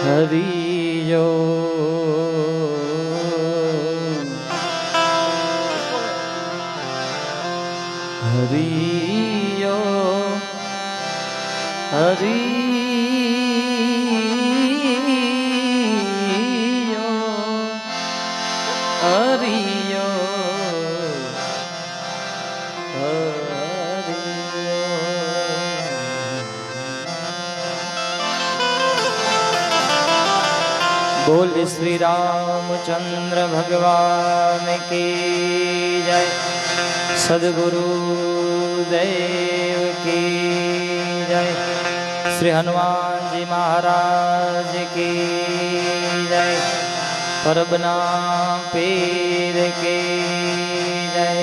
હરિયો હરિયો હરિયો હરિયો बोल श्री रामचंद्र भगवान की जय। सद्गुरु देव की जय। श्री हनुमान जी महाराज की जय। परबना पीर की जय।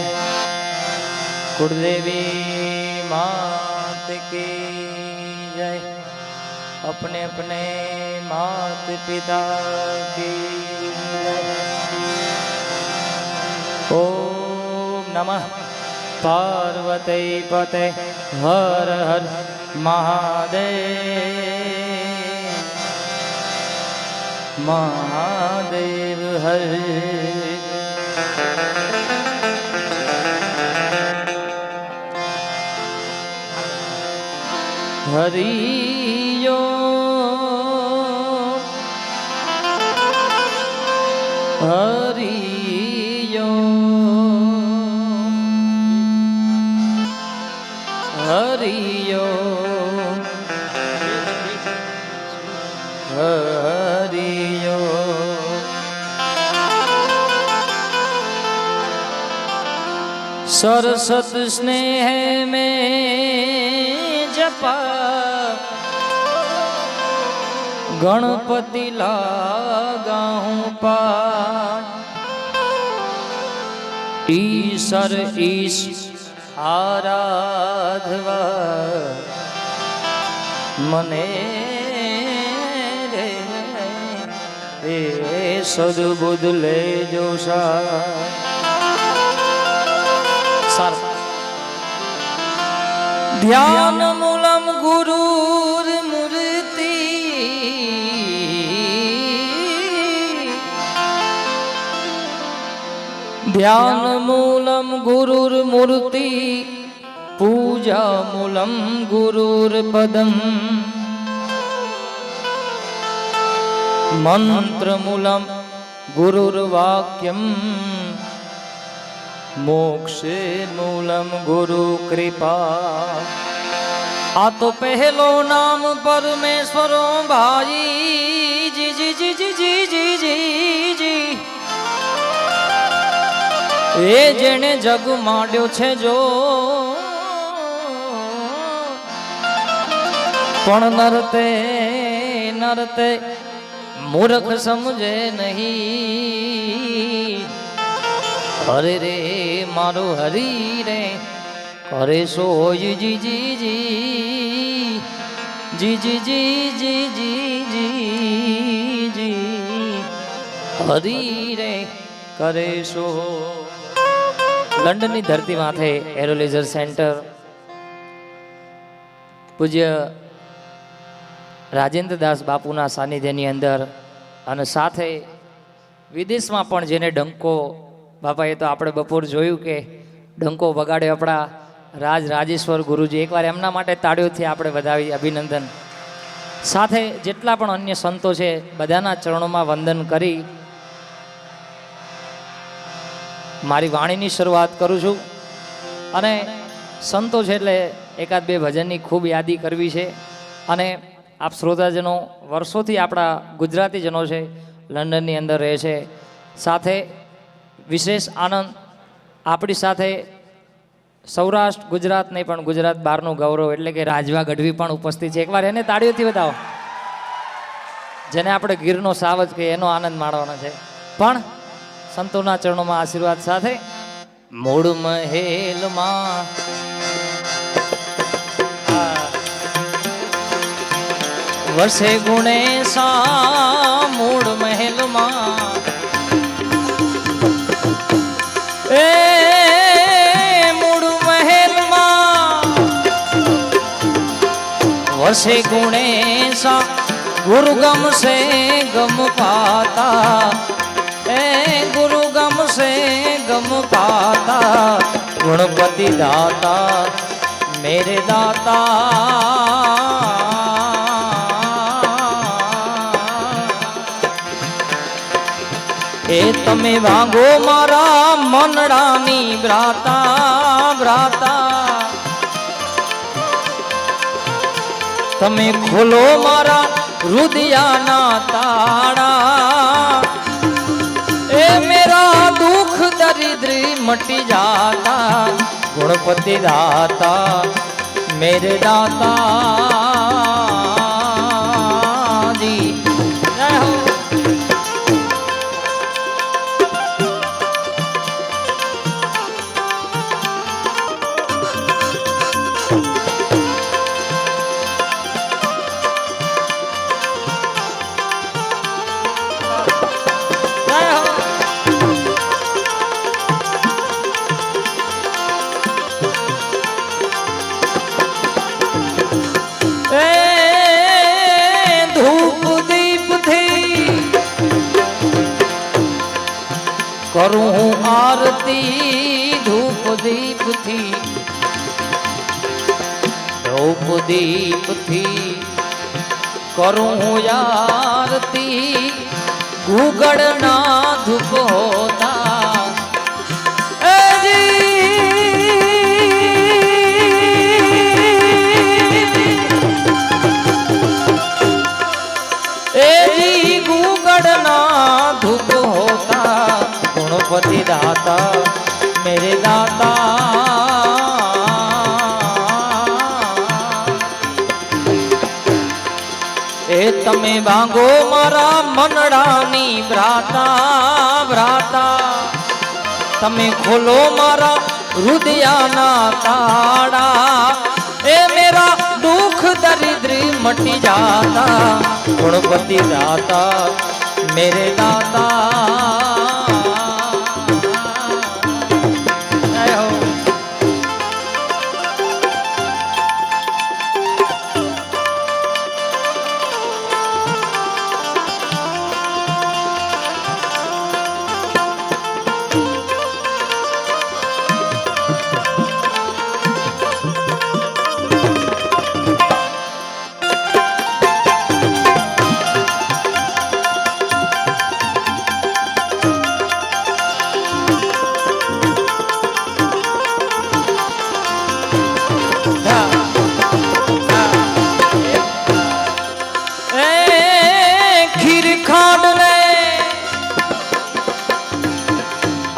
कुलदेवी मात की जय। अपने अपने मात पिता की जय। ओम नमः पार्वती पते हर हर महादेव महादेव हर। हरियो हरियो हरियो हरियो सरसत स्नेह में जपा गणपति लगाऊं पार। ईश्वर ईश आराधवा मने रे सद्बुद्ध ले जो सार। ध्यान मूलम गुरुर मूर्ति ध्यान मूलम गुरुर मूर्ति पूजा मूलम गुरुर पदम मंत्र मूलम गुरुर वाक्यम मोक्षे मूलम गुरु कृपा। आ तो पहलो नाम परमेश्वरो भाई जी जी जी जी जी जी जी जी। ए जेने जग माड्यो छे जो पण नरते नरते मूर्ख समझे नहीं। हरे रे मारो हरी रे करे सो जी जी जी जी जी जी जी जी जी जी जी हरी रे करे सो। लंडन की धरती माथे एरो लेजर सेंटर पूज्य राजेंद्र दास बापूना सानिध्यनी अंदर अने साथे विदेशमां पण जेने डंको बापाए तो આપણે બપોર જોયું કે ડંકો વગાડ્યો આપણા રાजेश्वर गुरुजी। એકવાર એમના માટે તાળીઓથી આપણે વધાવી અભિનંદન। સાથે જેટલા પણ અન્ય સંતો છે બધાના ચરણોમાં વંદન કરી મારી વાણીની શરૂઆત કરું છું। અને સંતો છે એટલે એકાદ બે ભજનની ખૂબ યાદી કરવી છે। અને આપ શ્રોતાજનો વર્ષોથી આપણા ગુજરાતીજનો છે લંડનની અંદર રહે છે। સાથે विशेष आनंद आपणी साथे सौराष्ट्र गुजरात नहीं पण गुजरात बहारनु गौरव एटले के राजवा गढ़वी पण उपस्थित है। एक बार एने ताळीओथी बताओ जेने आपणे गीरनो सावज के एनो आनंद माणવાનો છે। पण संतोना चरणों में आशीर्वाद साथे मूळ महेल मां वसे गुणेशा मूळ महल मां ए मूळ महल मां वसे गुणेशा गुरु गम से गम पाता, ए गुरु गम से गम पाता, गुणपति दाता मेरे दाता। ए तमे भांगो मारा मनडानी भ्राता भ्राता, तमे खोलो मारा हृदयाना ताड़ा। ए मेरा दुख दरिद्र मटी जाता, गुणपति दाता मेरे दाता जी। जय हो। करूं आरती धूप दीप थी, धूप दीप थी करूं आरती, घूगड़ ना धूप होता। ए जी ए जी घूगड़ ना धूप होता, गुणपति दाता मेरे दाता। ए तमे भांगो मारा मनडानी भ्राता भ्राता, तमे खोलो मारा हृदयाना ताड़ा। ए मेरा दुख दरिद्र मटी जाता, गुणपति दाता मेरे दाता।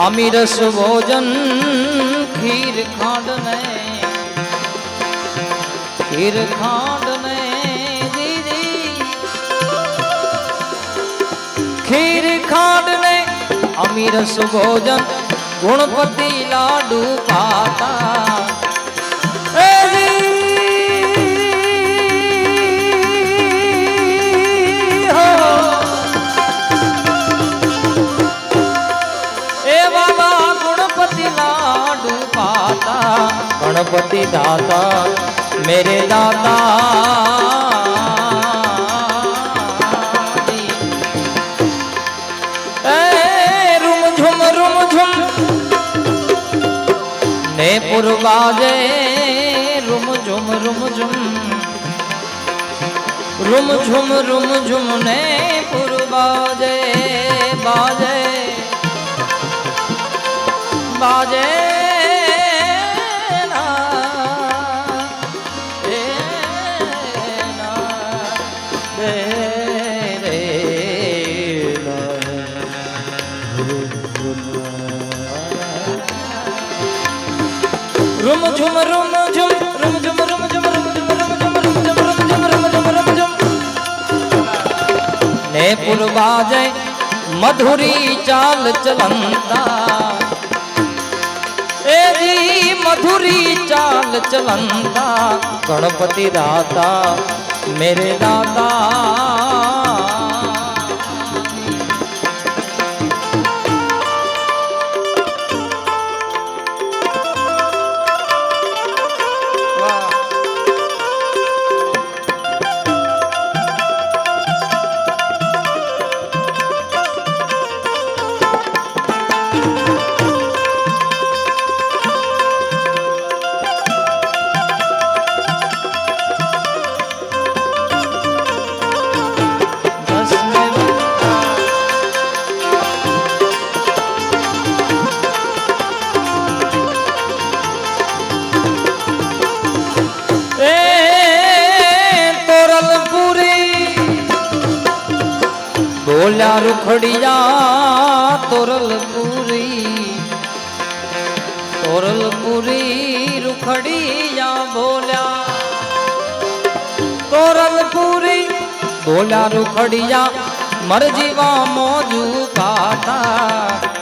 अमीरस भोजन खीर खांड ने, खीर खांड ने जी जी, खीर खांड ने अमीरस भोजन, गुणपति लाडू पाता। ए जी लाडू पाता, गणपति दाता मेरे दाता। ए रुम झुम ने पुरबाजे, रुम झुम रुम झुम ने पुरबाजे, बाजे बाजे ना, दे ना, दे रे ना। रुम झुम रुम झुम रुम झुम रुम झुम रुम झुम रुम झुम रुम झुम रुम झुम रुम झुम रुम झुम ने पुरबाजे मधुरी चाल चलंता। ए जी मधुरी चाल चलंता, गणपति दाता मेरे दाता। બોલ્યા રૂખડિયા તોરલપુરી રૂખડિયા બોલ્યા તોરલપુરી બોલ્યા રૂખડિયા મરજીવા મોજુ કાતા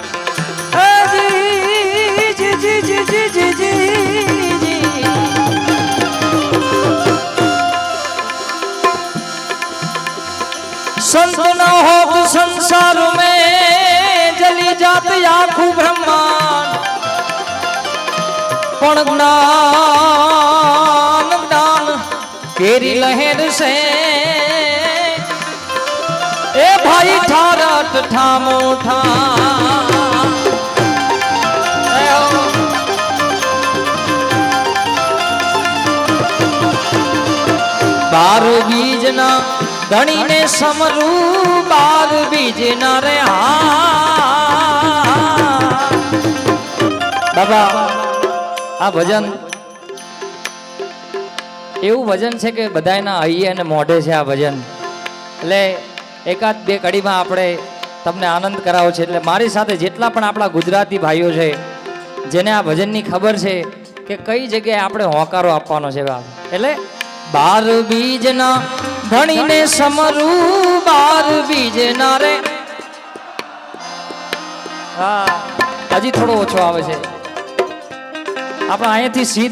संत न हो तो संसार में जली जात आखू ब्रह्मांड पण ज्ञान दान केरी लहर से ए भाई ठारट ठामो ठा बार बीज ना धनी ने समरू बार बीज न रे बाबा આ ભજન એવું ભજન છે કે બધાયના હૈયે અને મોઢે છે આ ભજન એટલે એકાદ બે કડીમાં આપણે તમને આનંદ કરાવો છે એટલે મારી સાથે જેટલા પણ આપણા ગુજરાતી ભાઈઓ છે જેને આ ભજનની ખબર છે કે કઈ જગ્યાએ આપણે હોંકારો આપવાનો છે એટલે બાર બીજના ધણીને સમરું બાર બીજના રે હા હજી થોડો ઓછો આવે છે આપણે અહીંયાથી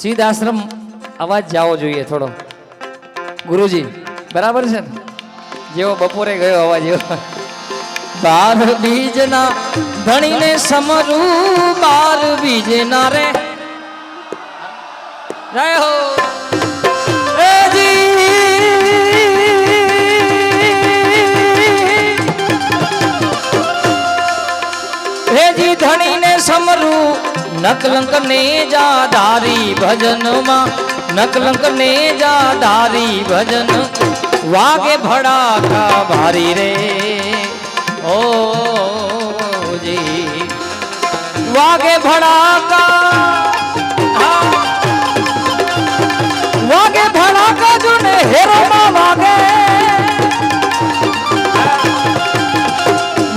સીધ આશ્રમ અવાજ જાવો જોઈએ થોડો ગુરુજી બરાબર છે ને જેવો બપોરે ગયો અવાજ એવો બાર બીજના ધણીને સમરું બાર બીજના રે જય હો હેજી ધણીને સમરું નકલંક ને જાધારી ભજનમાં નકલંક ને જાધારી ભજન વાગે ભડાકા ભારી રે ઓ જી વાગે ભડાકા વાગે ભડાકા જો ને હેરોમાં વાગે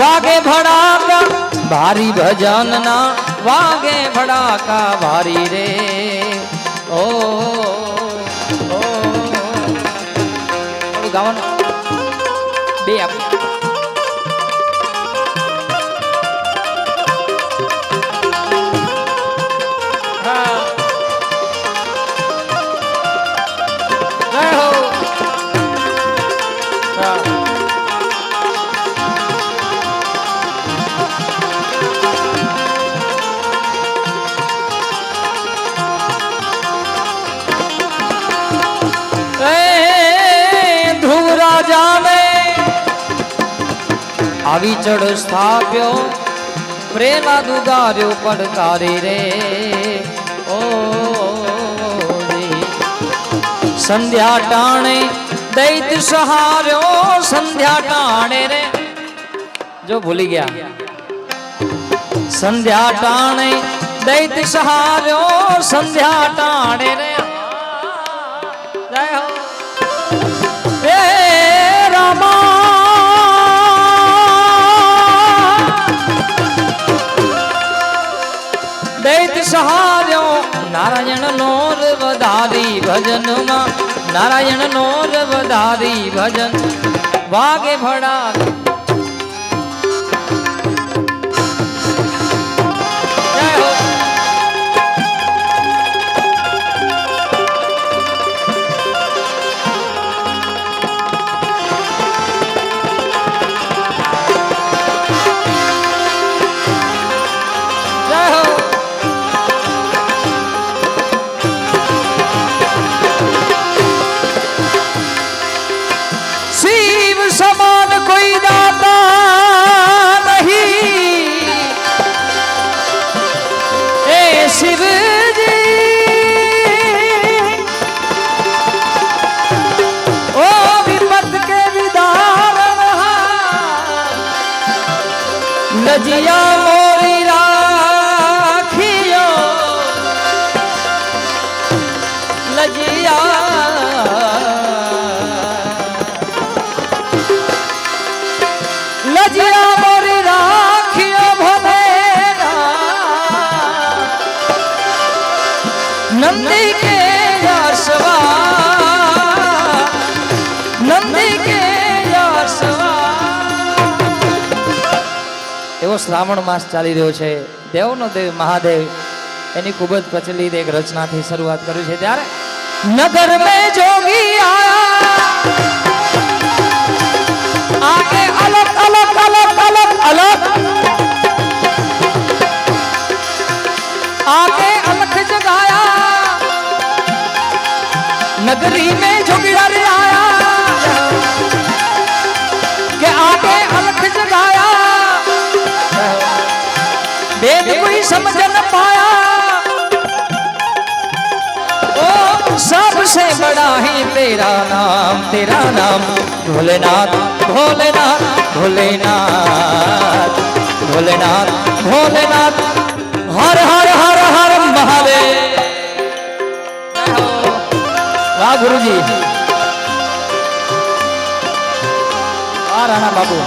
વાગે ભડાકા ભારી ભજન ના વાગે ભડાકા ભારી રે ઓ ગાવાનું બે આપ આવી ચડ સ્થાપ્યો પ્રેમા દુગાર્યો પડકારી રે ઓ સંધ્યા ટાણે દૈત સહાર્યો સંધ્યા ટાણે રે જો ભૂલી ગયા સંધ્યા ટાણે દૈત સહાર્યો સંધ્યા ટાણે રે જય હો હે રામા દૈત સહાર્યો નારાયણ નો વધારી ભજનમાં નારાયણ નો વધારી ભજન વાગે ભડા समान कोई दाता नहीं ए शिव जी ओ विपत के विदारण लजिया मोरी राखियो लजिया लजिया मोरी राखियो भोलेना नंदी के यशवा नंदी के यशवा। એવો શ્રાવણ માસ ચાલી રહ્યો છે, દેવનો દેવ મહાદેવ એની ખૂબ જ પ્રચલિત એક રચનાથી શરૂઆત કરી છે। ત્યારે નગર में जोगी आगे अलग अलग अलग अलग अलग आगे अलग जगाया नगरी में जोगीड़ा रे आया के आगे अलग जगाया वेद कोई समझ न पाया ओ सबसे बड़ा है तेरा नाम भोलेनाथ भोलेनाथ भोलेनाथ भोलेनाथ भोलेनाथ हर हर हर हर महादेव। वाह गुरुजी, वाह राणा बाबू।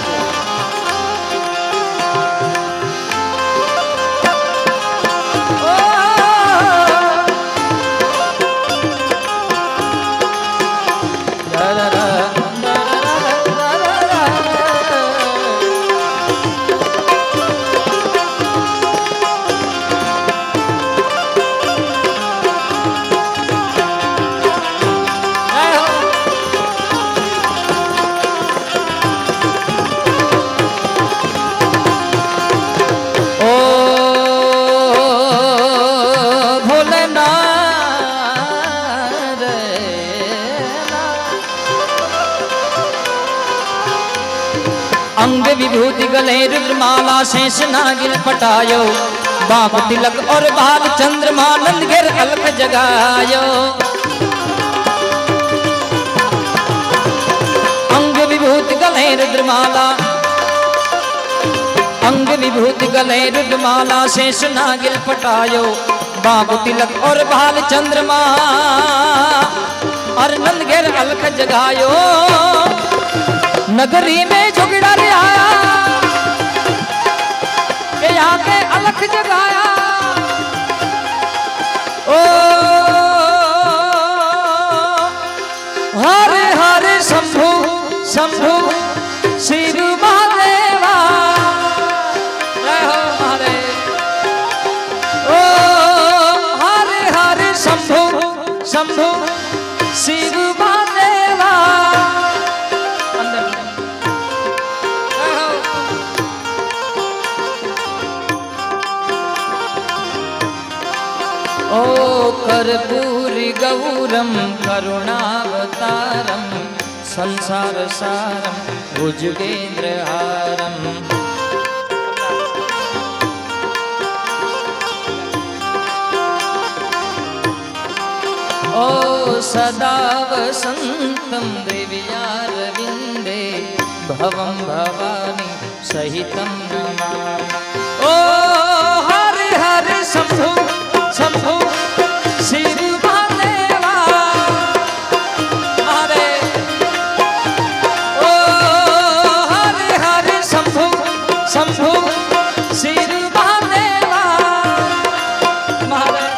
अंग विभूति गले रुद्रमाला शेष नागिन पटायो बाप तिलक और बाल चंद्रमा नंद घेर अलख जगायो। अंग विभूति गले रुद्रमाला अंग विभूति गले रुद्रमाला शेष नागिन पटायो बाप तिलक और बाल चंद्रमा और नंद घेर अलख जगायो। नगरी में जोगीड़ा रे आया के आके अलख जगाया ओ हरे हरे शंभु शंभु शिव महादेवा जय हो महादेव। ओ हरे हरे शंभु शंभु शिव महादेवा। ओ कर्पूरी गौरम करुणावतारम संसार सारम भुजगेन्द्रहारम। ओ सदा वसंतम देव्यारविंदे भवं भवानी सहितं नमामि। ओ हरे हरे शंभु शंभु शिव महादेवा महादेव। ओ हरे हरे शंभु शंभु शिव महादेवा महादेव।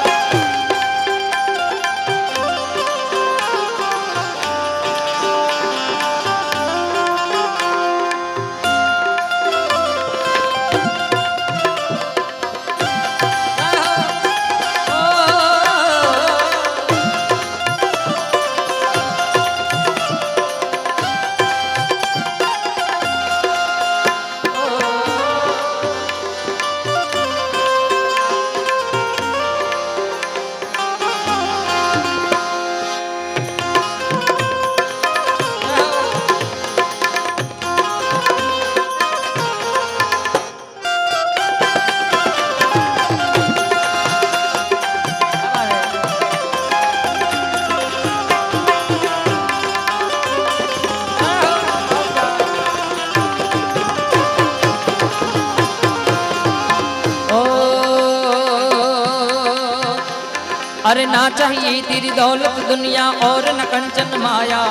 अरे ना चाहिए तेरी दौलत दुनिया और न कंचन माया,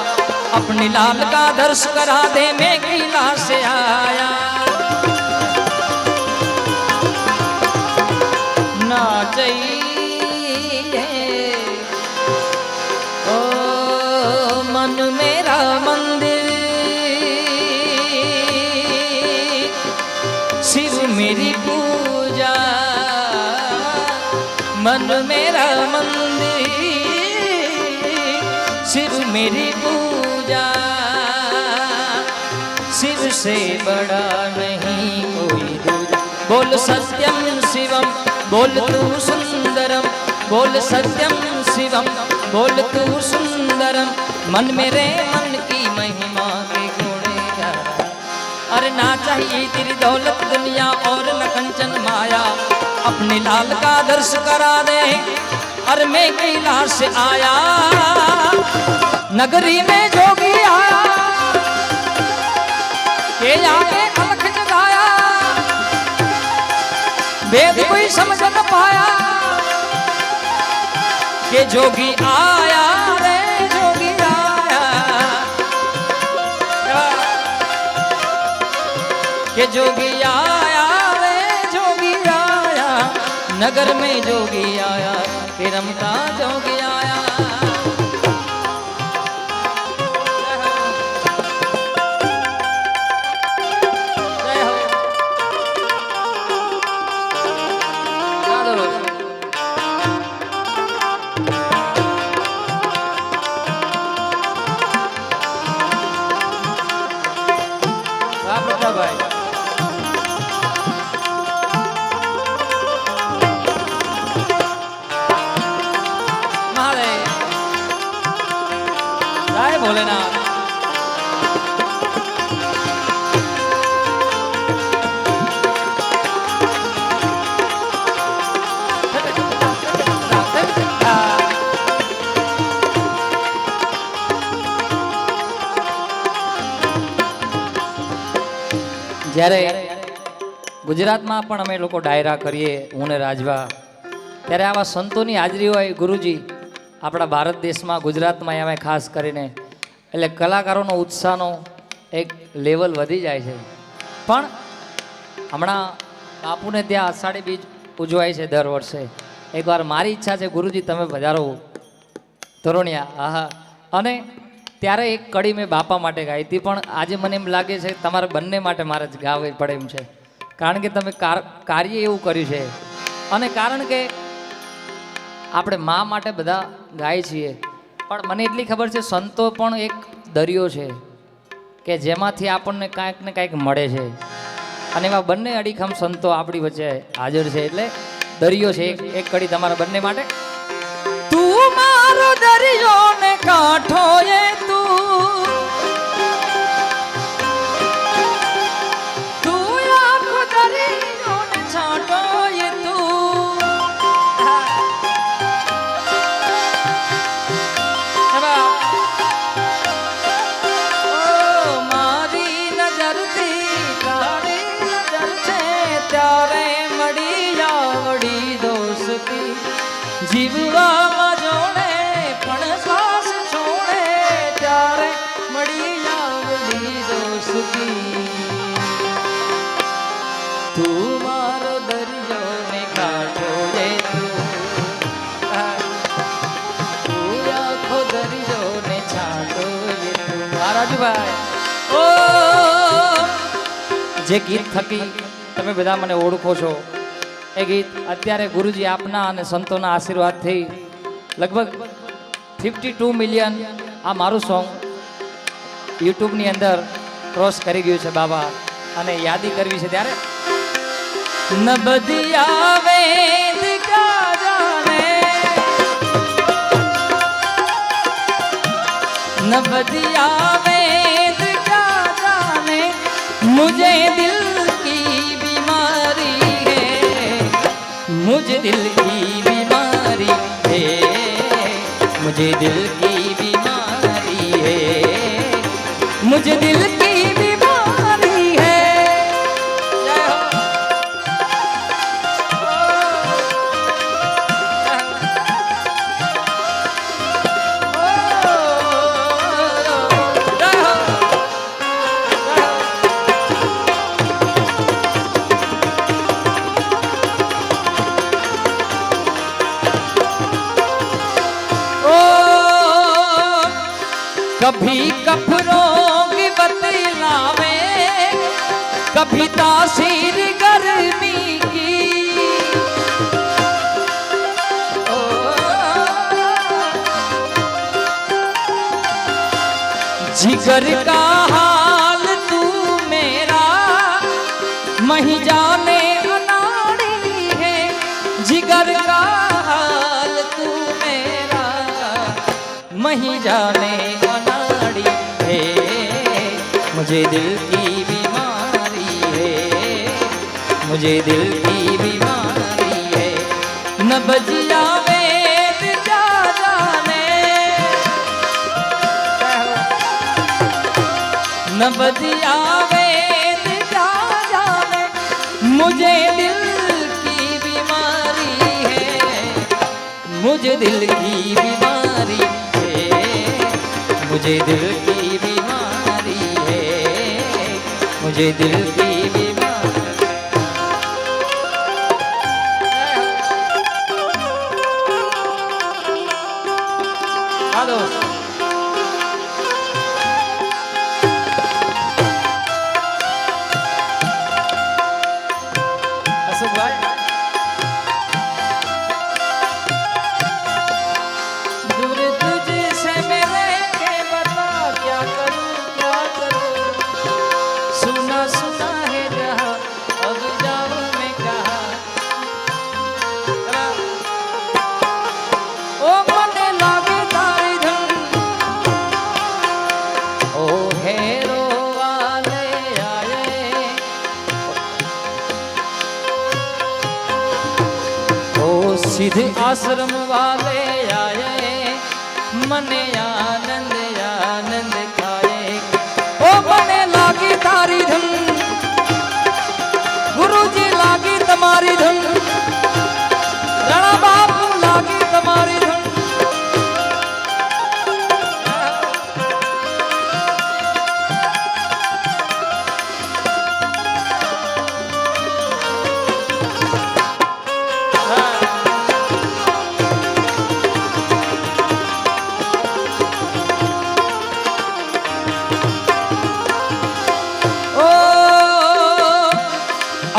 अपने लाल का दर्श करा दे मैं किला से आया। मन मेरा मंदिर, सिर मेरी पूजा, शिव से बड़ा नहीं कोई दूजा। बोल सत्यम शिवम, बोल तू सुंदरम, बोल सत्यम शिवम, बोल तू सुंदरम। मन मेरे मन की महिमा के गुणे गा। अरे ना चाहिए तेरी दौलत दुनिया और न कंचन माया, अपने लाल का दर्श करा दे। अरे मैं कैलाश से आया, नगरी में जोगी आया, के आगे अलख जगाया, वेद कोई समझ न पाया, के जोगी आया रे जोगी आया, के जोगी आया रे जोगी आया, नगर में जोगी आया, के रमता जोगी आया। भोलेनाथ જ્યારે ગુજરાતમાં પણ અમે લોકો ડાયરા કરીએ, હું ને રાજભા, ત્યારે આવા સંતોની હાજરી હોય ગુરુજી આપણા ભારત દેશમાં, ગુજરાતમાં અમે ખાસ કરીને, એટલે કલાકારોનો ઉત્સાહનો એક લેવલ વધી જાય છે. પણ હમણાં બાપુને ત્યાં અષાઢી બીજ ઉજવાય છે દર વર્ષે. એકવાર મારી ઈચ્છા છે ગુરુજી તમે પધારો તોરણિયા. આહા. અને ત્યારે એક કડી મેં બાપા માટે ગાઈ હતી, પણ આજે મને એમ લાગે છે તમારે બંને માટે મારે જ ગાવી પડે એમ છે, કારણ કે તમે કાર્ય એવું કર્યું છે. અને કારણ કે આપણે મા માટે બધા ગાય છીએ, પણ મને એટલી ખબર છે સંતો પણ એક દરિયો છે કે જેમાંથી આપણને કાંઈક ને કાંઈક મળે છે. અને એવા બંને અડીખમ સંતો આપણી વચ્ચે હાજર છે, એટલે દરિયો છે. એક કડી તમારા બંને માટે. તું મારો દરિયો ને કાંઠો એ તું, તું આખો દરિયો ને છાંટો એ તું, મારી નજરથી તારી નજર છે ત્યારે મળી આવડી દોસ્તી, જીવવામાં જોડે પણ શ્વાસ છોડે ત્યારે મળી આવડી દોસ્તી. તું મારો દરિયો ને કાંઠો એ તું, તું આખો દરિયો ને છાંટો એ તું. રાજુભાઈ, ઓ જે ગીત થકી તમે બધા મને ઓળખો છો, એ ગીત અત્યારે ગુરુજી આપના અને સંતોના આશીર્વાદથી લગભગ 52 મિલિયન આ મારું સોંગ યુટ્યુબની અંદર ક્રોસ કરી ગયું છે બાબા. અને યાદી કરવી છે ત્યારે નબદિયા વેદ કા જાને, નબદિયા વેદ કા જાને, મુझे दिल की बीमारी है, मुझे दिल की बीमारी है, मुझे दिल की बीमारी है, मुझे दिल की बीमारी है. जय हो. कभी कपड़ों की बतलावे, कभी तासीर गर्मी की, जिगर का हाल तू मेरा मही जाने अनाड़ी है। जिगर का हाल तू मेरा मही जाने अनाड़ी है। मुझे दिल की बीमारी है, मुझे दिल की बीमारी है। न बजिया वेद जा जाने, न बजिया वेद जा जाने, मुझे दिल की बीमारी है, मुझे दिल की बीमारी है, मुझे दिल की बीमारी है, मुझे दिल की बीमारी। दूर तुझसे मिले के बता क्या करूं क्या करूं। सुना सुना है जहां अब जाऊं मैं कहां। ओ मने लागे तारी धन, ओ हेरो वाले आए, ओ सिद्ध आश्रम वाले आए, मने आनंद आनंद खाए। ओ मने लागी तारी धन, गुरु जी लागी तुम्हारी धन, रणा बापू लागी तुम्हारी धन।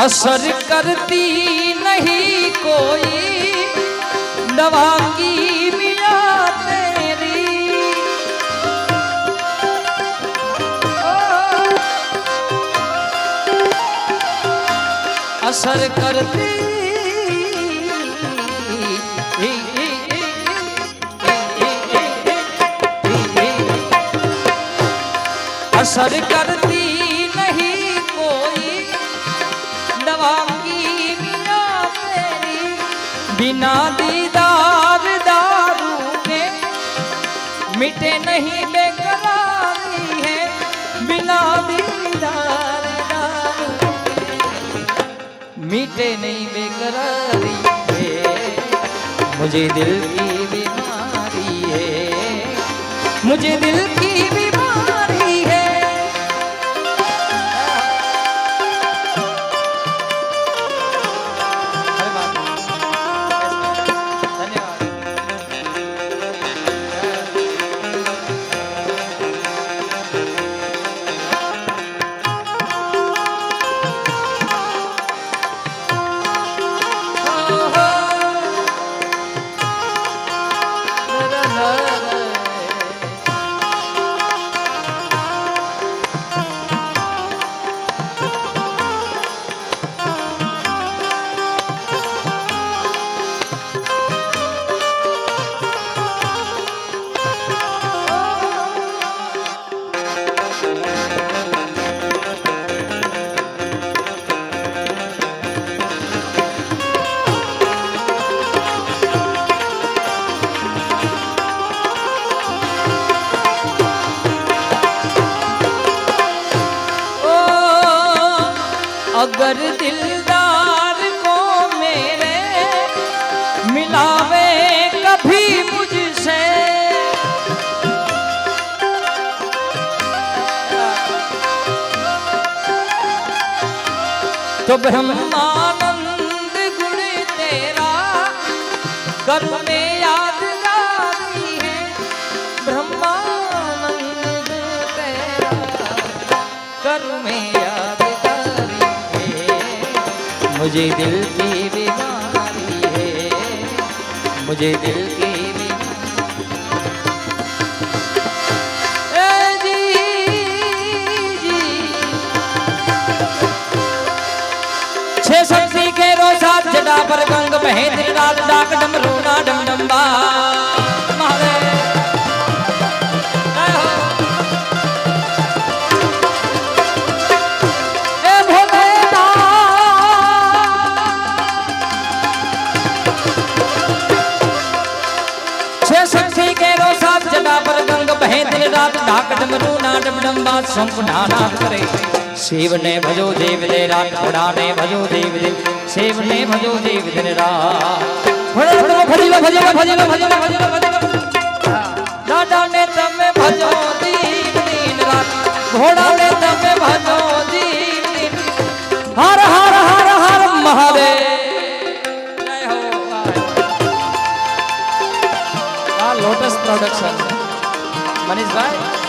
असर करती नहीं कोई दवा की मिला तेरी। असर करती असर करती नहीं कोई दवा की मिला तेरी। बिना दीदार दारू के मिटे नहीं बेकरारी है। बिना दीदार दारू के मिटे नहीं बेकरारी है। मुझे दिल की बीमारी है, मुझे दिल की बीमारी है। अगर दिलदार को मेरे मिलावे कभी मुझसे, तो ब्रह्मानंद गुण तेरा कर्म में यादगारी है। ब्रह्मानंद तेरा कर्म में यादगारी है। मुझे दिल की बीमारी है, मुझे दिल की बीमारी। बहे दिन रात डाक डमरू ना डम डम्बा महादेव जय हो ए भोलेनाथ छे शक्ति के रो साथ जटा पर गंग बहे दिन रात डाक डमरू ना डम डम्बा शंख नाद करे शिव ने भजो देव दे रात घोड़ा ने भजो देव दे शिव ने भजो देव दिन रात भजलो भजलो भजलो भजलो भजलो दादा ने तमे भजो देव दिन रात घोड़ा ने तमे भजो देव दिन हर हर हर हर महादेव जय हो लोटस प्रोडक्शन मनीष भाई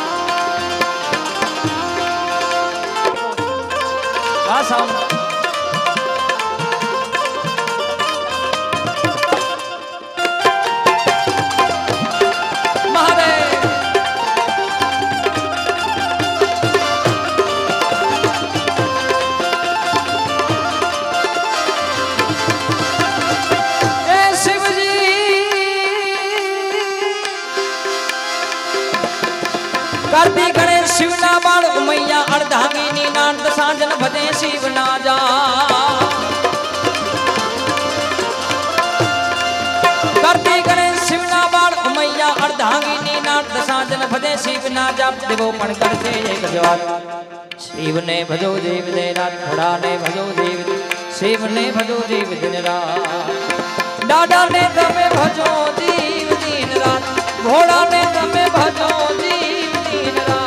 साउंड करती गणेश शिवना बाण उमैया अर्धांगिनी नांद सांजन भजे शिव ना जा करती गणेश शिवना बाण उमैया अर्धांगिनी नांद सांजन भजे शिव ना जा देवो पण करते एक जवाब शिव ने भजो देव दे रात घोड़ा ने भजो देव शिव ने भजो देव दिन रात डाडा ने तमे भजो देव दिन रात घोड़ा ने तमे भजो देव दिन रात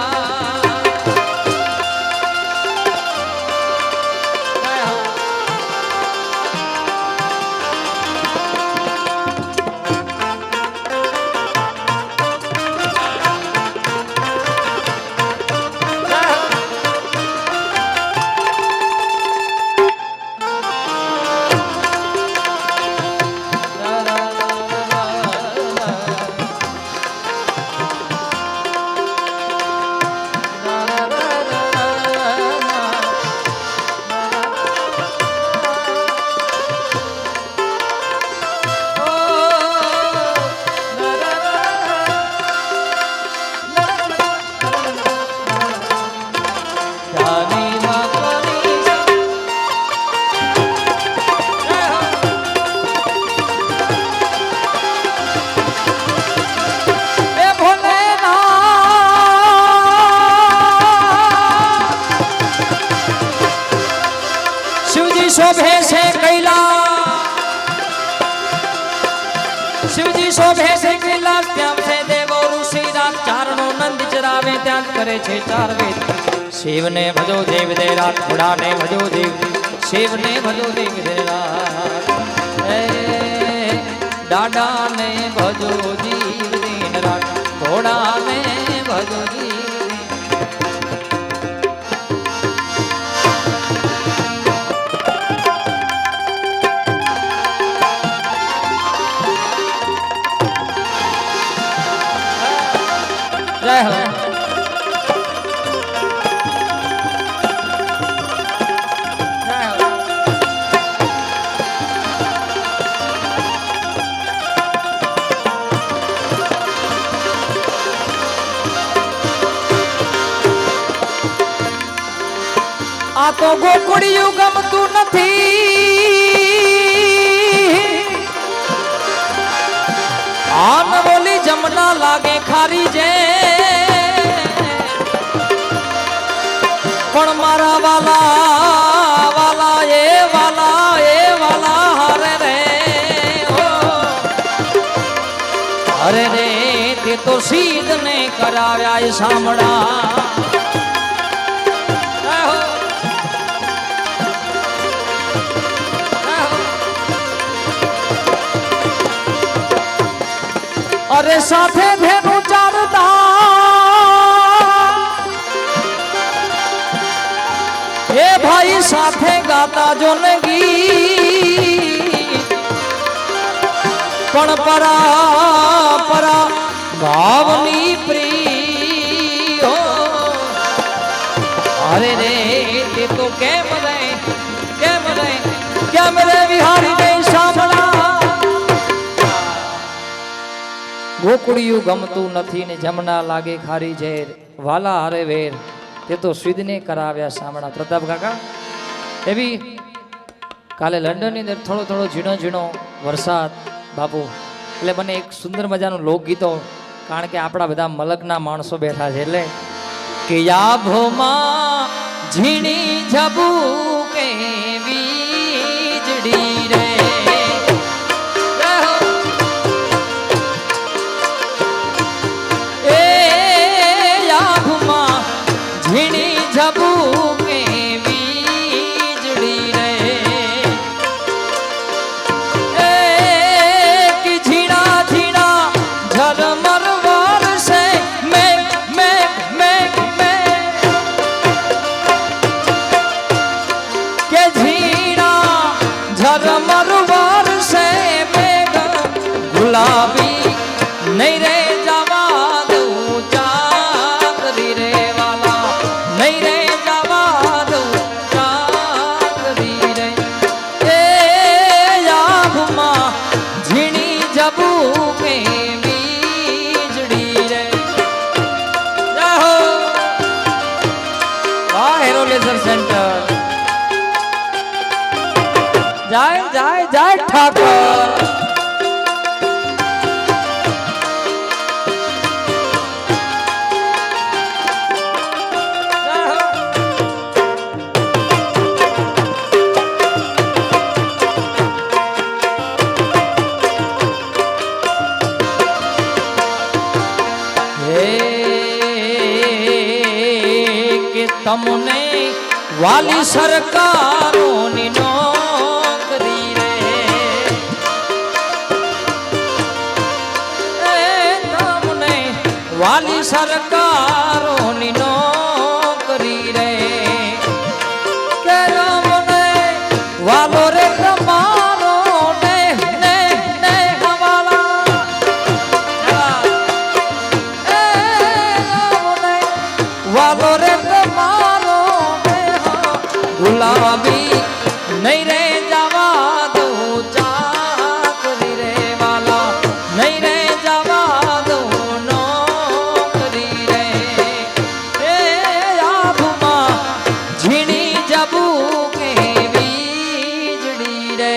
शोभे से कैलाश शिवजी शोभे से कैलाश त्याम से देवो ऋषि रात चारणों नंद चरावे त्याग करे छे चार वेद शिव ने भजो देव दे रात घोड़ा ने भजो देव शिव ने भजो देव दे रात डाडा ने भजो जीव दिन रात घोड़ा ने भजो जीव जय हो आ तो गोकुड़िયું ગમતું નથી આન બોલી જમના લાગે ખારી જે પણ મારા વાલા વાલા એ વાલા હરે રે ઓ હરે રે તે તો સીધ ને કરાવ્યા સાંભળા अरे साथे धेनु चारता हे भाई साथे गाता जो नगी पण परा परा भावनी प्रिय हो अरे रे ते तो केम रे विहारी ने सामना ગોકુળિયું ગમતું નથી ને જમના લાગે ખારી ઝેર વાલા હારે વેર તે તો સ્વીદને કરાવ્યા સામણા. પ્રતાપ કાકા એવી કાલે લંડનની અંદર થોડો થોડો ઝીણો ઝીણો વરસાદ બાપુ એટલે મને એક સુંદર મજાનું લોકગીતો કારણ કે આપણા બધા મલકના માણસો બેઠા છે એટલે કે યાભોમાં ઝીણી જબુ કે વીજળી રે એ યાભોમાં ઝીણી જબુ કે વીજળી રે એ કે ઝીણા ઝીણા ઝરમર વરસે મેં કે ઝીણા ઝરમર વરસે મેઘ ગુલાબી નહીં રે જવા દઉં ચાકરી રે વાલા નહીં રે જવા દઉં ચાકરી રે એ યાભમાં ઝીણી જબુ કે વીજળી રે જાહો વાહ હેરો લેઝર સેન્ટર જાય જાય જાય ઠાકોર કે તમને વાલી સરકારોની નોકરી રે તમને વાલી સરકારોની નોકરી રે કે મને વાલો રે તમારો ને ને ને હવાલા વાલો રે તમારો ગુલાબી નહીં રે જવા દઉં ચાકરી રે વાલા નહીં રે જવા દઉં નોકરી રે એ આભમાં ઝીણી જબુ કે વીજળી રે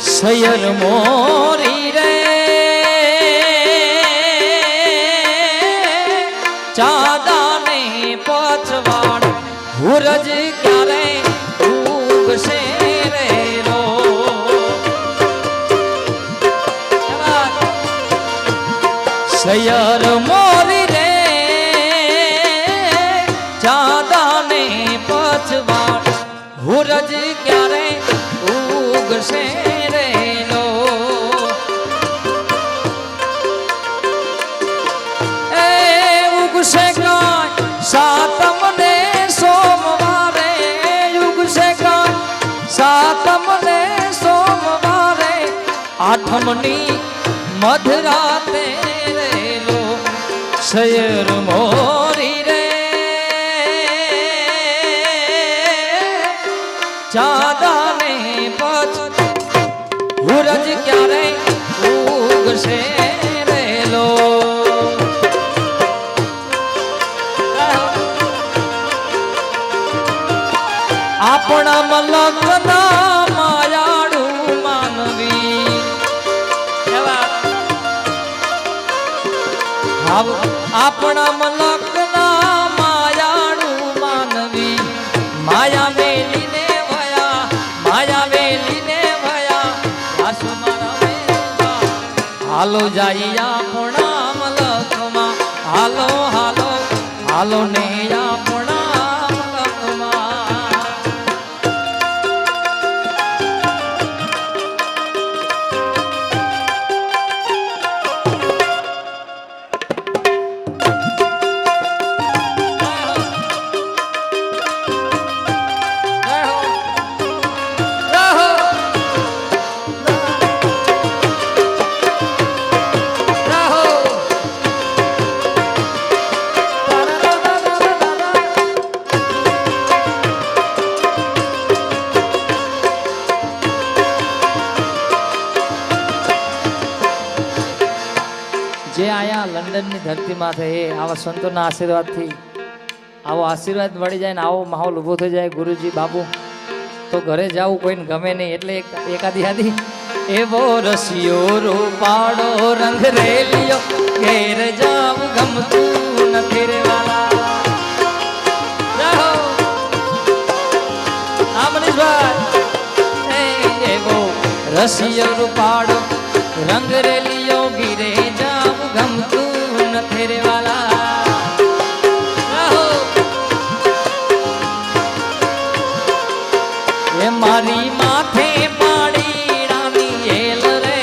સયર મોરી રે ચાદાને પછવાડ હુરજ ક્યારે ઉગશે રેલો સયર મોરી રે ચાદાને પછવાડ હુરજ ક્યારે ઉગશે રેલો એ ઉગશે કાંઈ સાતમ ને સોમવારે ઉગશે કાંઈ સાતમ ને સોમવારે આઠમની મધરાતે રેલો સયર મોરી રે ચાદાને પછ હુરજ ક્યારે ઉગશે રેલો આપણા મલકના માયાળુ માનવી આપણા મલકના માયાળુ માનવી માયા મેલીને ભયા માયા મેલીને ભયા આસુ મારા હાલો જાય આપણા મલકમાં હાલો હાલો હાલો ને આપણા મલકમાં જે આયા લંડનની ધરતીમાં છે એ આવા સંતોના આશીર્વાદથી આવો આશીર્વાદ મળી જાય ને આવો માહોલ ઊભો થઈ જાય ગુરુજી બાપુ તો ઘરે જવું કોઈને ગમે નહીં એટલે એકાદી આદી એવો રસિયો રૂપાડો રંગ રેલિયો ઘેર જાવ ગમતું નથી રે વાલા એવો રસિયો રૂપાડો રંગ રેલિયો ઘીરે જાવ ગમતું નથી રે વાલા એ મારી માથે પાણીડાની હેલ રે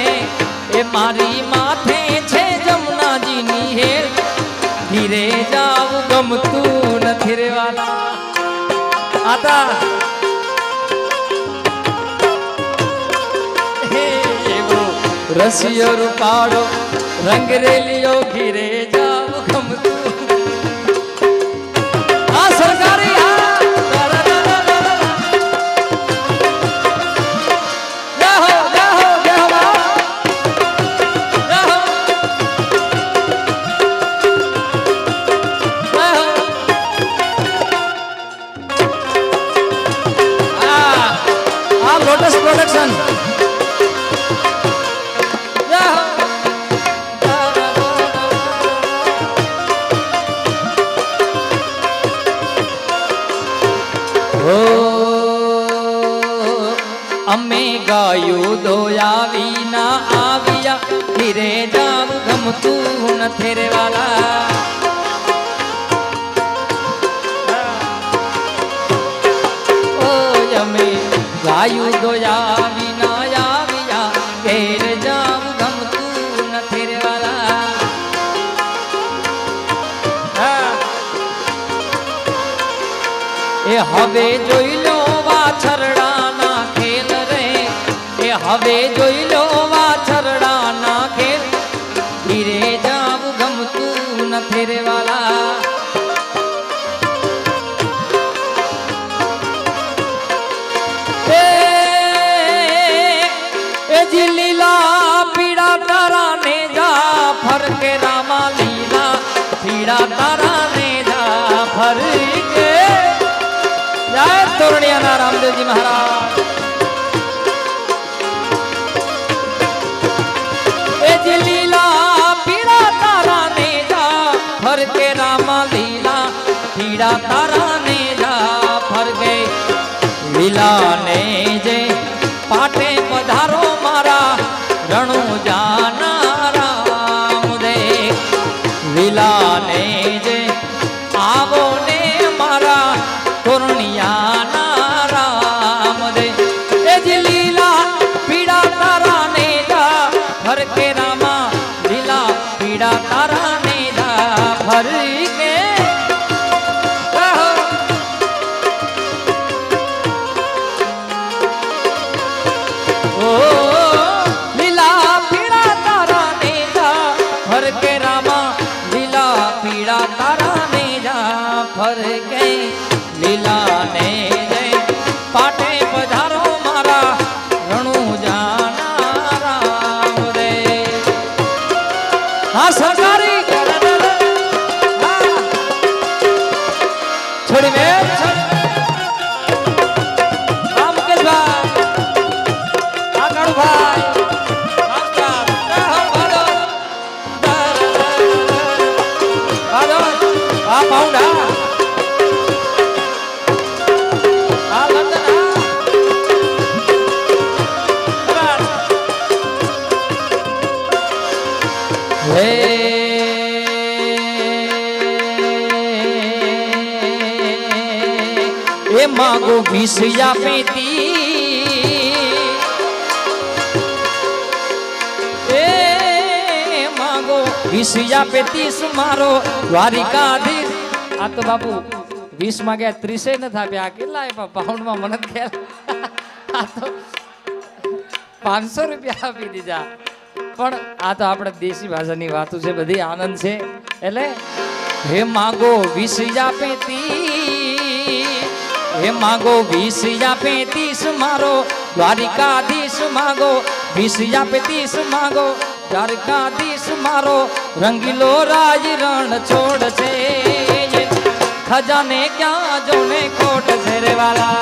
એ મારી માથે છે જમનાજીની હેલ ઘીરે જાવ ગમતું નથી રે વાલા આતા રસિયો રૂપાડો રંગ રેલિયો ઘીરે જાવ ગમતું આ સરકારી લોટસ પ્રોડક્શન અમે ગાયું દોયા વિના આવ્યા ઘીરે જાવ ગમતું નથી રે વાલા ઓય અમે ગાયું દોયા વિના આવ્યા ઘેર જાવ ગમતું નથી રે વાલા એ હવે જોઈ લો વાછરડાના ખેલ રે એ હવે જોઈ લો વાછરડાના ખેલ ધીરે જાવ ગમતું નથી રે વાલા એ જી લીલા પીડા તારા ને જા ફરકે રામા લીલા પીડા તારા ને જા ફરકે જય તોરણિયાના રામદેવજી મહારાજ એ જે લીલા પીડા તારા ને જા ફરકે રામા લીલા પીડા તારા ને જા ફરકે લીલા ને જે પાટે પધારો મારા રણુ જાના રામ દે લીલા ને જે આવો ને મારા તોરણિયાના રામ દે એ જ લીલા પીડા તારા ને જા ફરકે રામા લીલા પીડા તારા ને જા ફરકે मांगो 20 या 35 मांगो 20 या 35 मारो द्वारिकाधीश आ तो बापू 20 मांग्या 30 न थाप्या કેટલા આપ્યા પાઉન્ડ માં મને ખ્યાલ આ તો 500 રૂપિયા આપી દીધા પણ આ તો આપણે દેશી ભાષાની વાતો છે બધી આનંદ છે એટલે હે માગો 20 या 35 હે માગો 20 या 35 મારો દ્વારિકાધીશ માગો 20 या 35 માગો દ્વારિકાધીશ મારો રંગીલો રાજ રણ છોડ છે ખજાને ક્યાં જોને કોટ છે રે વાલા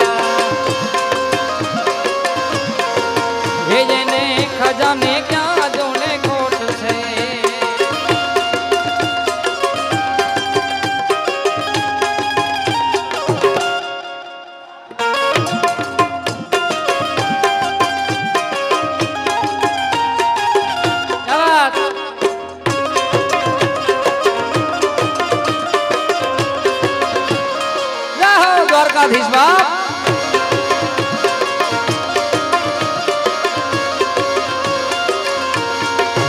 હે જેને ખજાને ક્યાં જોને કોટ છે દ્વારકાધીશ બાપ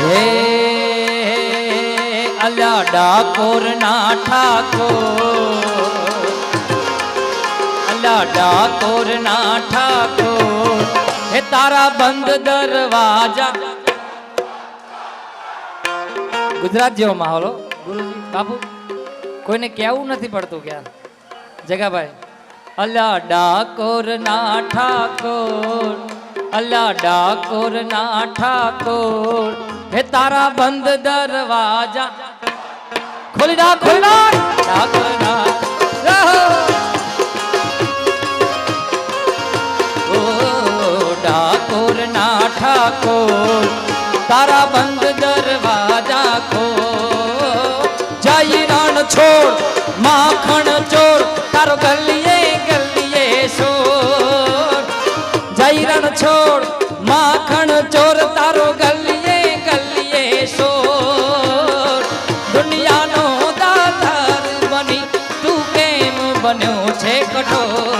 હે અલ્યા ડાકોર ના ઠાકોર અલ્યા ડાકોર ના ઠાકોર હે તારા બંધ દરવાજા ગુજરાત જેવો માહોલ હો ગુરુજી બાપુ કોઈને કહેવું નથી પડતું ક્યાં જગાભાઈ અલ્યા ડાકોર ના ઠાકોર અલ્યા ડાકોર ના ઠાકોર હે તારા બંધ દરવાજા ખોલી ડાકોર ના ઓ ડાકોર ના ઠાકોર તારા બંધ દરવાજા ખો જય રણ છોડ માખણ ચોર તારો ગલીએ ગલીએ શોર જય રણ છોડ માખણ ચોર તારો ગલીએ ગલીએ શોર દુનિયાનો દાતાર બની તું કેમ બન્યો છે કઠોર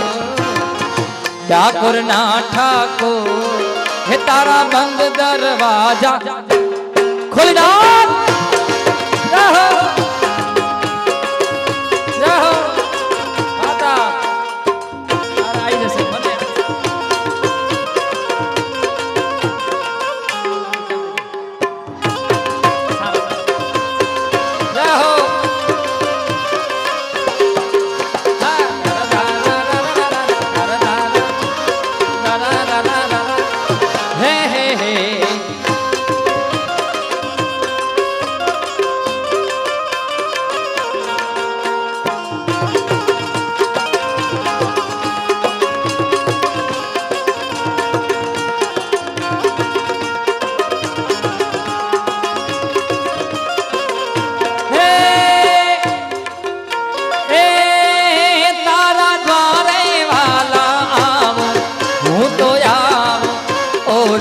ડાકોર ના ઠાકોર હે તારા બંધ દરવાજા ખોલી નાખ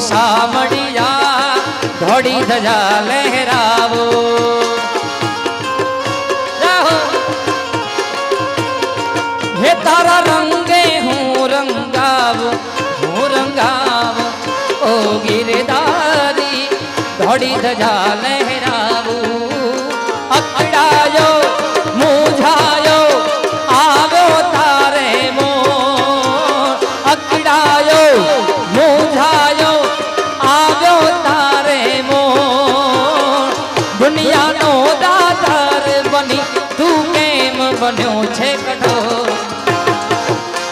સામડિયા ઘોડી ધજા લહેરાવો હે તારા રંગે હું રંગાવું ઓ ગિરધારી ઘોડી ધજા લહેરાવું અકડાયો મૂંઝાયો આવ્યો તારે મોર અકડાયો મૂંઝાયો આવ્યો તારે મોર દુનિયાનો દાતાર બની તું કેમ બન્યો છે કઠોર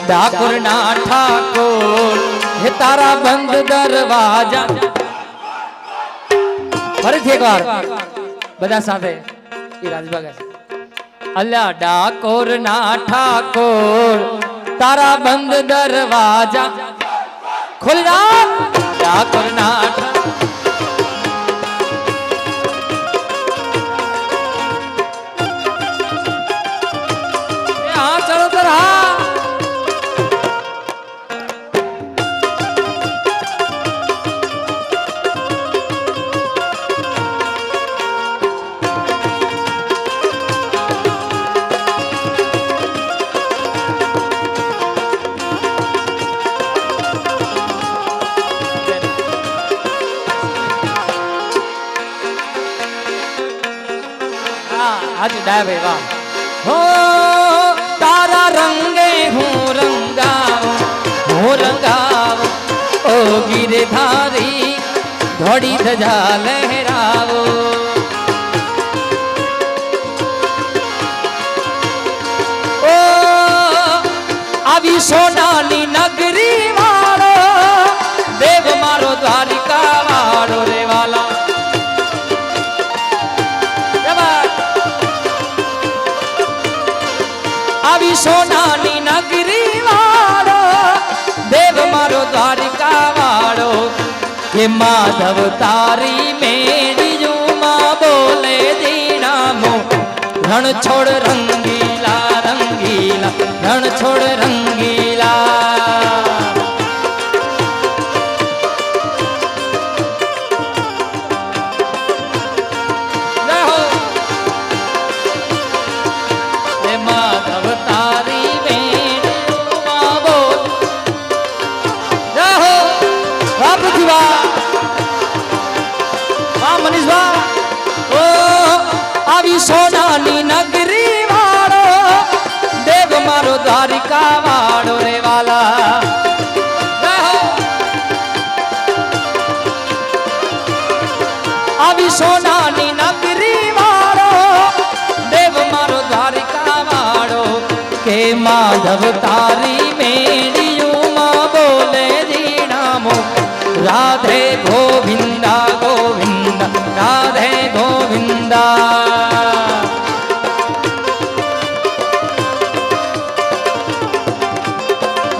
ડાકોર ના ઠાકોર હે તારા બંધ દરવાજા ફરીથી એકવાર બધા સાથે એ રાજભાગ અલ્યા ડાકોર ના ઠાકોર તારા બંધ દરવાજા ખોલી નાખ ડાકોર ના हाँ चलो तर हाँ ડાબે વાહ હો તારા રંગે હું રંગાવું ઓ ગિરધારી ધોળી ધજા લહેરાવો ઓ આવી સોનાની નગરી વાળો દેવ મારો દ્વારિકા વાળો રે વાલા આવી સોનાની નગરી વાળો દેવ મારો દ્વારિકા વાળો કે માધવ તારી મેળીયું માં બોલે જીણામો રણ છોડ રંગીલા રંગીલા રણ છોડ રંગીલા માધવ તારી મેળીયું માં બોલ રહો વાહ વાહ મનીષ વાહ ઓ આવી સોનાની નગરી વાળો દેવ મારો દ્વારિકા વાળો રે વાલા આવી સોનાની નગરી વાળો દેવ મારો દ્વારિકા વાળો કે માધવ તારી મેળીયું માં બોલે જીણામો રાધે ગોવિંદા ગોવિંદા રાધે ગોવિંદા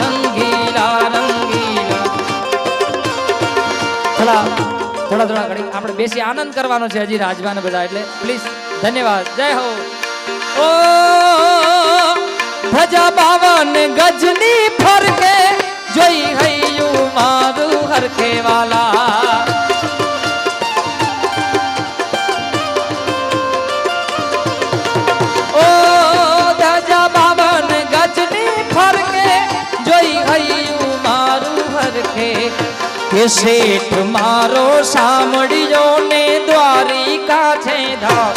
રંગીલા રંગીલા થોડા ઘડી આપણે બેસી આનંદ કરવાનો છે હજી રાજવાને બધા એટલે પ્લીઝ ધન્યવાદ જય હો ઓ ધજા બાવન ગજની ફરકે જોઈ હૈયું મારું હરખે વાલા ઓ ધજા બાવન ગજની ફરકે જોઈ હૈયું મારું હરખે કે શેઠ મારો સાંભળ્યો ને દ્વારિકા છે ધા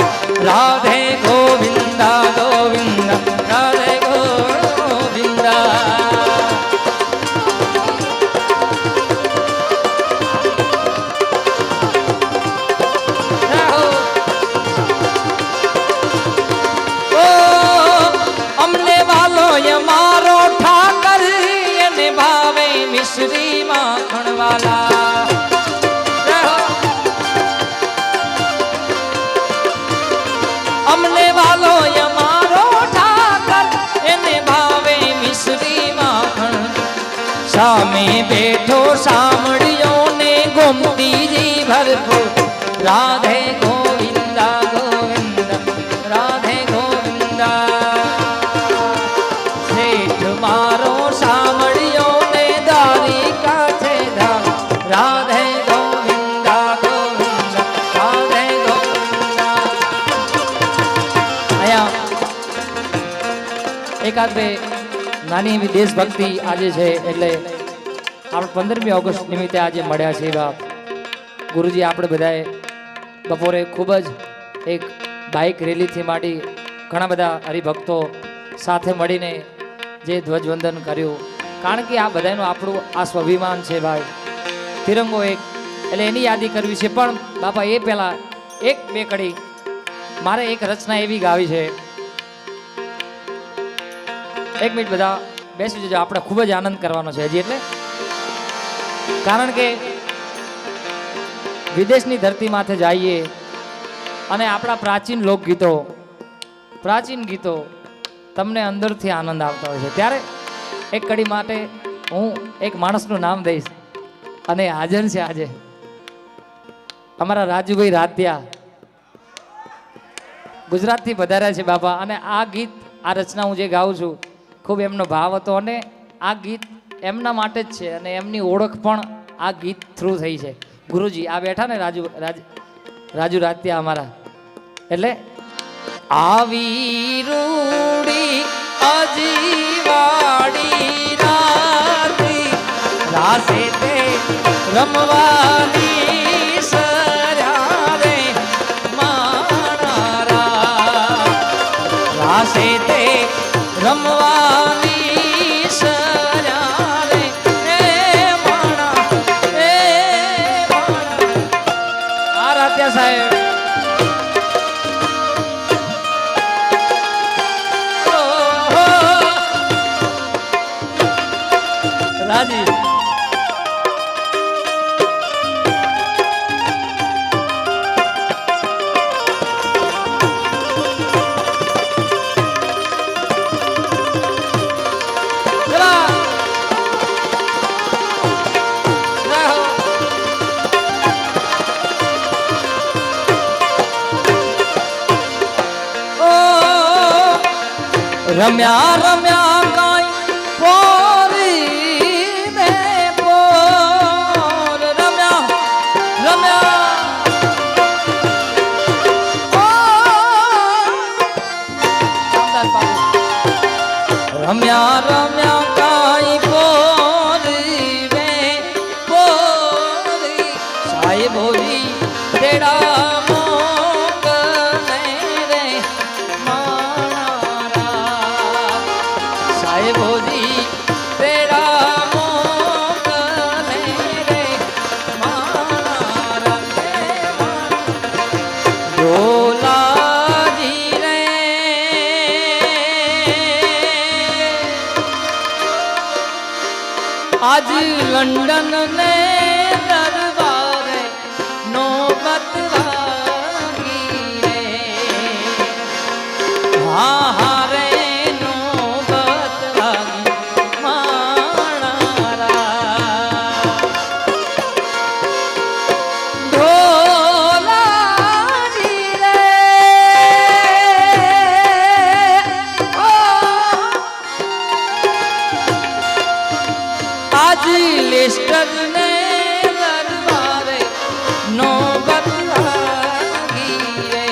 રાધે ગોવિંદા ગોવિંદા રાધે ગોવિંદા મિશ્રી માખણ વાલા અમને વાલો અમારો ઠાકર એને ભાવે મિશ્રી માખણ સામે બેઠો સાંભળ્યો ને ગોમતીજી ભરપૂર રાધે ગોવિંદા ગોવિંદા રાધે ગોવિંદા શેઠ મારો સાંભળ્યો રાધે ગોવિંદા ગોવિંદા રાધે ગોવિંદા અહીંયા એકાદ બે નાની એવી દેશભક્તિ આજે છે એટલે આપણે 15મી ઓગસ્ટ નિમિત્તે આજે મળ્યા છે એવા ગુરુજી આપણે બધાએ બપોરે ખૂબ જ એક બાઇક રેલીથી માંડી ઘણા બધા હરિભક્તો સાથે મળીને જે ધ્વજવંદન કર્યું કારણ કે આ બધાનું આપણું આ સ્વાભિમાન છે ભાઈ તિરંગો એક એટલે એની યાદી કરવી છે પણ બાપા એ પહેલા એક બે કડી મારે એક રચના એવી ગાવી છે એક મિનિટ બધા બેસી જજો આપણે ખૂબ જ આનંદ કરવાનો છે હજી એટલે કારણ કે વિદેશની ધરતી માથે જઈએ અને આપણા પ્રાચીન લોકગીતો પ્રાચીન ગીતો તમને અંદરથી આનંદ આવતા હોય છે ત્યારે એક કડી માટે હું એક માણસનું નામ દઈશ અને હાજર છે આજે અમારા રાજુભાઈ રાત્યા ગુજરાતથી પધાર્યા છે બાપા અને આ ગીત આ રચના હું જે ગાઉં છું ખૂબ એમનો ભાવ હતો અને આ ગીત એમના માટે જ છે અને એમની ઓળખ પણ આ ગીત થ્રુ થઈ છે ગુરુજી આ બેઠા ને રાજુ રાત્યા અમારા એટલે આવી રૂડી અજીવાડી રાતી રાસે તે રમવાની સર્યા રે માણારા રાજી રમ્યા રમ્યા કાઈ પોરી ને પોર રમ્યા રમ્યા રમ્યા રમ્યા કાઈ પોરી રે પોરી સાહેબોજી તેડા आज लंडन ने दरबारे नौबत लागी रे हाँ हाँ रे नौबत लागी माणारा ढोलाजी रे आज लिस्टर ने दरबारे नौबत लागी रे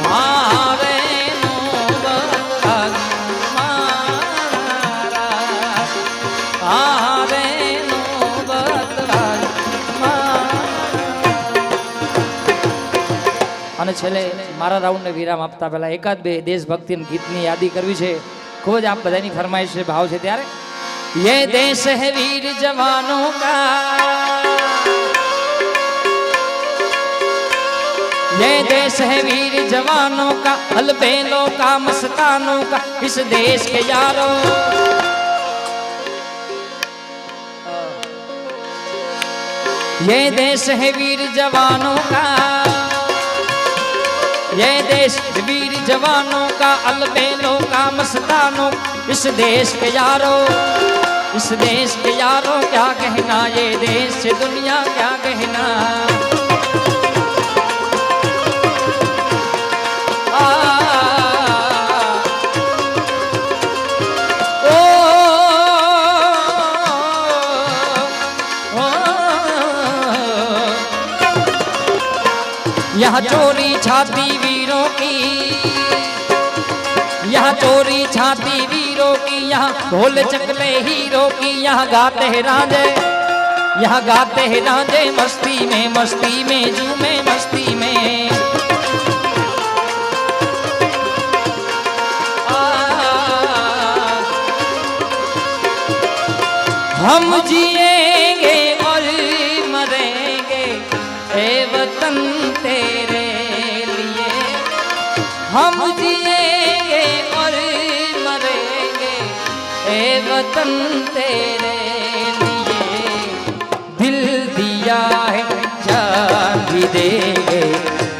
मारे नौबत लागी मारा हारे नौबत लागी અને છેલ્લે મારા રાઉન્ડને વિરામ આપતા પહેલા એકાદ બે દેશભક્તિના ગીતની યાદી કરવી છે ખૂબ જ આપ બધાની ફરમાઈશ છે ભાવ છે ત્યારે ये देश है वीर जवानों का ये देश है वीर जवानों का अलबेलों का मस्तानों का इस देश के यारों ये देश है वीर जवानों का ये देश वीर जवानों का अलबेलों का मस्तानों इस देश के यारों इस देश के यारों क्या कहना ये देश से दुनिया क्या कहना यहाँ चोरी छाती वीरों की यहाँ चोरी छाती वीरों की यहाँ ढोल चकले हीरो की यहाँ गाते हैं रांझे यहाँ गाते हैं रांझे मस्ती में झूमे मस्ती में हम जिएंगे और मरेंगे ए वतन तेरे लिए हम जिएंगे और मरेंगे ए वतन तेरे लिए दिल दिया है जान भी देंगे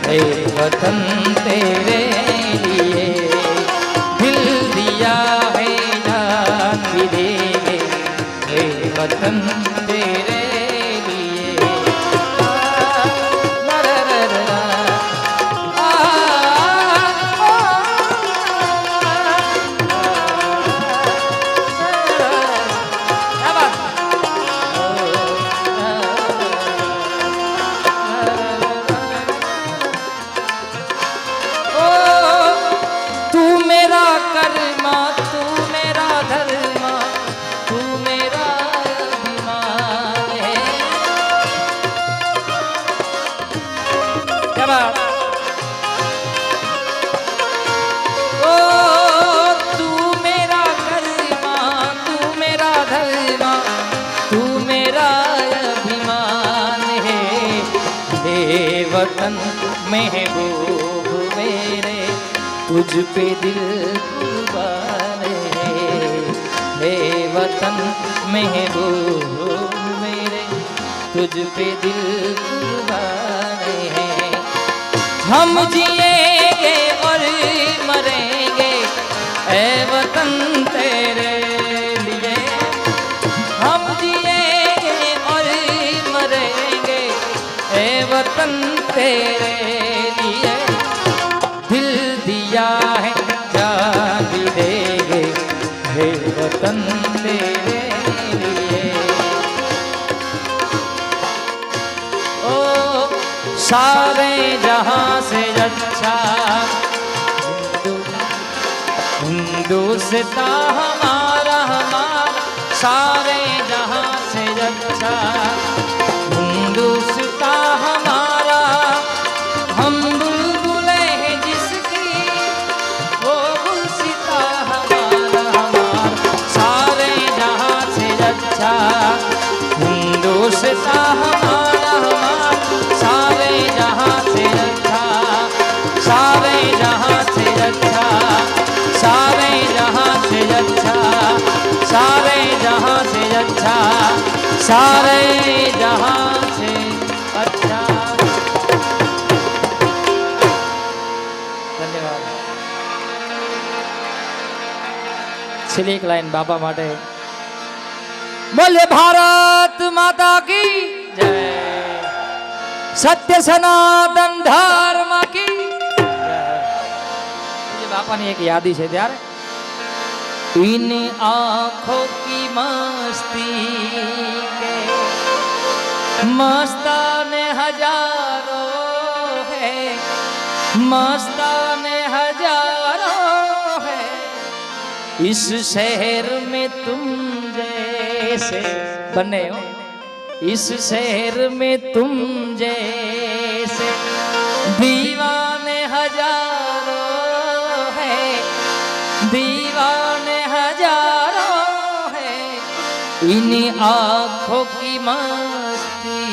ए वतन तेरे लिए दिल दिया है जान भी देंगे ए वतन तेरे वतन महबूब मेरे तुझ पे दिल कुर्बान है वतन महबूब मेरे, तुझ पे दिल कुर्बान है। हम जिएंगे और मरेंगे ए वतन तेरे लिए, हम जिएंगे और मरेंगे ए वतन तेरे लिए। दिल दिया है जान भी देंगे हे वतन तेरे लिए। ओ सारे जहां से अच्छा हिंदुस्तान हमारा, हमारा सारे जहां से अच्छा हिंदुस्तान हमारा। हम बुलबुले हैं जिसकी वो गुलसिता हमारा, हमारा सारे जहां से अच्छा हिंदुस्तान हमारा, हमारा सारे जहां से अच्छा, सारे जहां से अच्छा, सारे जहां से अच्छा, सारे जहां से अच्छा, सारे जहां से अच्छा। धन्यवाद। छेल्ली एक लाइन बापा माटे। बोले भारत माता की जय, सत्य सनातन धर्म की जय। बापा ने एक यादी है त्यारे, इन आंखों की मस्ती के मस्ताने हजारों है, मस्ताने हजारों है। इस शहर में तुम जैसे बने हो, इस शहर में तुम जैसे दीवाने हजारों है, दीवाने हजारों है। इन आंखों की मस्ती,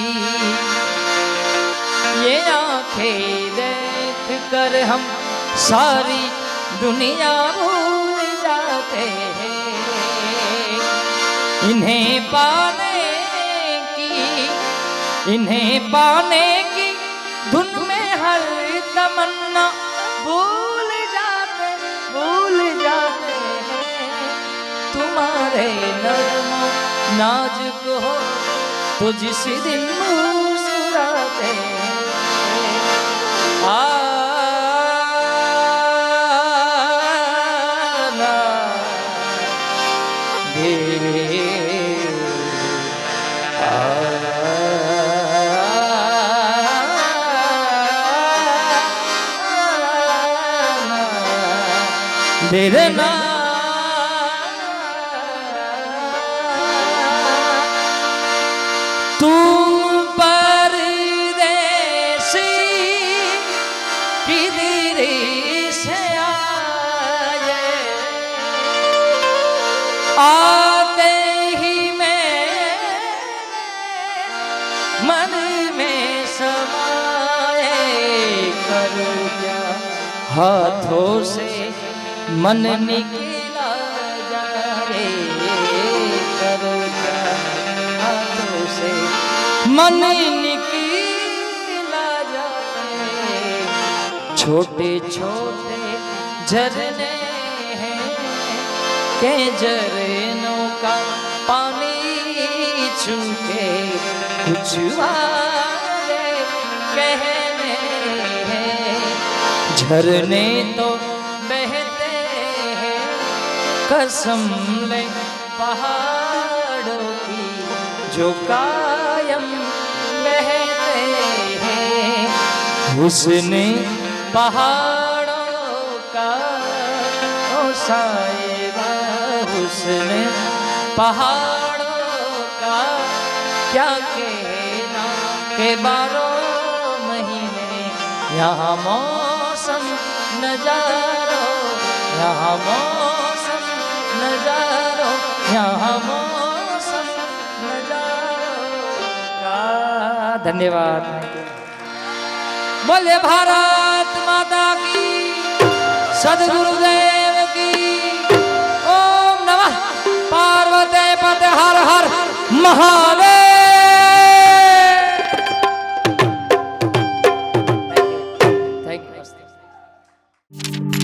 ये आंखें देख कर हम सारी दुनिया भूल जाते हैं। इन्हें पाने की, इन्हें पाने की धुन में हर तमन्ना भूल जाते, भूल जाते हैं। तुम्हारे नर्म नाजुक हो तो जिस दिन मुस्कुराते हैं। आना देवे तेरे ना तुम परदेसी किधर से आए, आते ही मैं मन में समाए। करूं क्या हाथों से मन निकला जाए, करो क्या हाथों से मन निकला जाए। छोटे छोटे झरने हैं के झरनों का पानी छूके कुछ वाले कहने हैं। झरने तो बहते हैं कसम ले पहाड़ों की, जो कायम बहते हैं। उसने पहाड़ों का ओ साहिबा, उसने पहाड़ों का क्या कहना के 12 महीने यहाँ मौसम नजारों, यहाँ मौसम नजारों, यहाँ मौसम नजारों का। धन्यवाद। बोले भारत माता की, सद्गुरुदेव की। ओम नमः મહાદેવ. Thank you.